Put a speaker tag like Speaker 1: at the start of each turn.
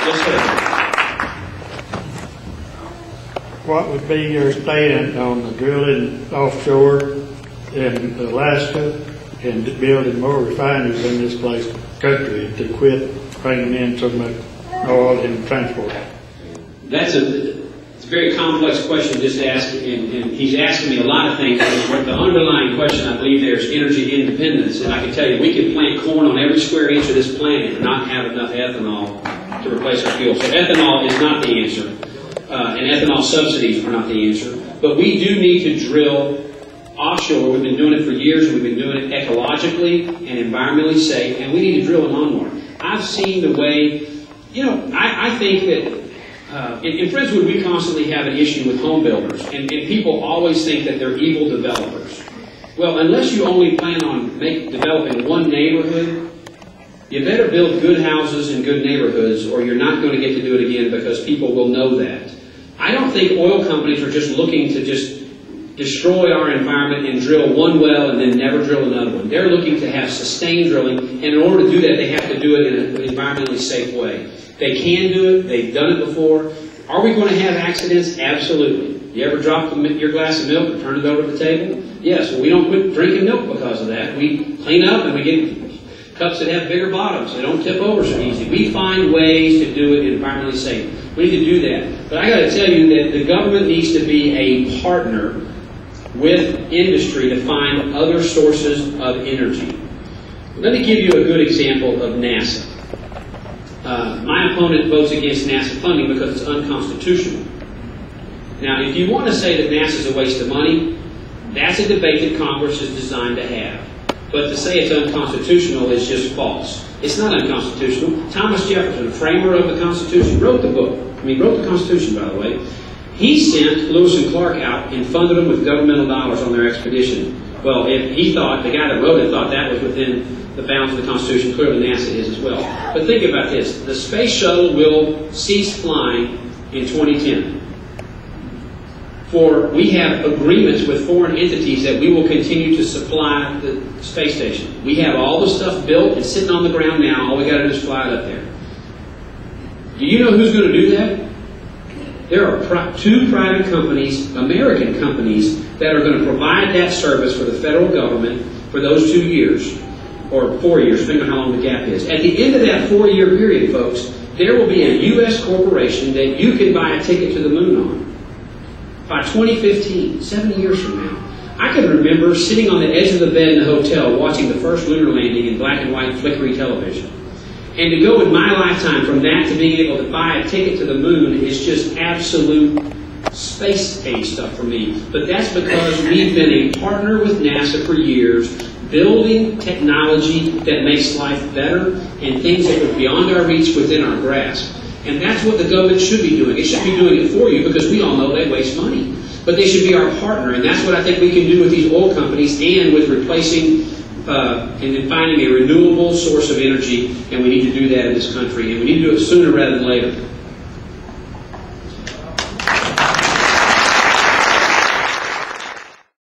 Speaker 1: Yes, sir.
Speaker 2: What would be your stand on the drilling offshore in Alaska and building more refineries in this country to quit bringing in so much oil and transport?
Speaker 1: It's a very complex question just asked, and he's asking me a lot of things. But the underlying question, I believe, there is energy independence. And I can tell you, we can plant corn on every square inch of this planet and not have enough ethanol to replace our fuel. So ethanol is not the answer, and ethanol subsidies are not the answer. But we do need to drill offshore. We've been doing it for years, and we've been doing it ecologically and environmentally safe, and we need to drill it on more. I've seen the way, I think that in Friendswood, we constantly have an issue with home builders, and people always think that they're evil developers. Well, unless you only plan on developing one neighborhood, you better build good houses in good neighborhoods, or you're not going to get to do it again because people will know that. I don't think oil companies are just looking to just destroy our environment and drill one well and then never drill another one. They're looking to have sustained drilling, and in order to do that, they have to do it in an environmentally safe way. They can do it. They've done it before. Are we going to have accidents? Absolutely. You ever drop your glass of milk and turn it over at the table? Yes. Well, we don't quit drinking milk because of that. We clean up and we get cups that have bigger bottoms. They don't tip over so easy. We find ways to do it environmentally safe. We need to do that. But I got to tell you that the government needs to be a partner with industry to find other sources of energy. Let me give you a good example of NASA. My opponent votes against NASA funding because it's unconstitutional. Now, if you want to say that NASA is a waste of money, that's a debate that Congress is designed to have. But to say it's unconstitutional is just false. It's not unconstitutional. Thomas Jefferson, the framer of the Constitution, wrote the book. Wrote the Constitution, by the way. He sent Lewis and Clark out and funded them with governmental dollars on their expedition. Well, if he thought, the guy that wrote it thought that was within the bounds of the Constitution, clearly NASA is as well. But think about this. The space shuttle will cease flying in 2010. We have agreements with foreign entities that we will continue to supply the space station. We have all the stuff built and sitting on the ground now. All we got to do is fly it up there. Do you know who's going to do that? There are two private companies, American companies, that are going to provide that service for the federal government for those 2 years, or 4 years, depending on how long the gap is. At the end of that 4-year period, folks, there will be a U.S. corporation that you can buy a ticket to the moon on. By 2015, 70 years from now. I can remember sitting on the edge of the bed in the hotel watching the first lunar landing in black and white flickery television. And to go in my lifetime from that to being able to buy a ticket to the moon is just absolute space age stuff for me. But that's because we've been a partner with NASA for years, building technology that makes life better and things that are beyond our reach within our grasp. And that's what the government should be doing. It should be doing it for you because we all know they waste money. But they should be our partner, and that's what I think we can do with these oil companies and with replacing and then finding a renewable source of energy, and we need to do that in this country, and we need to do it sooner rather than later.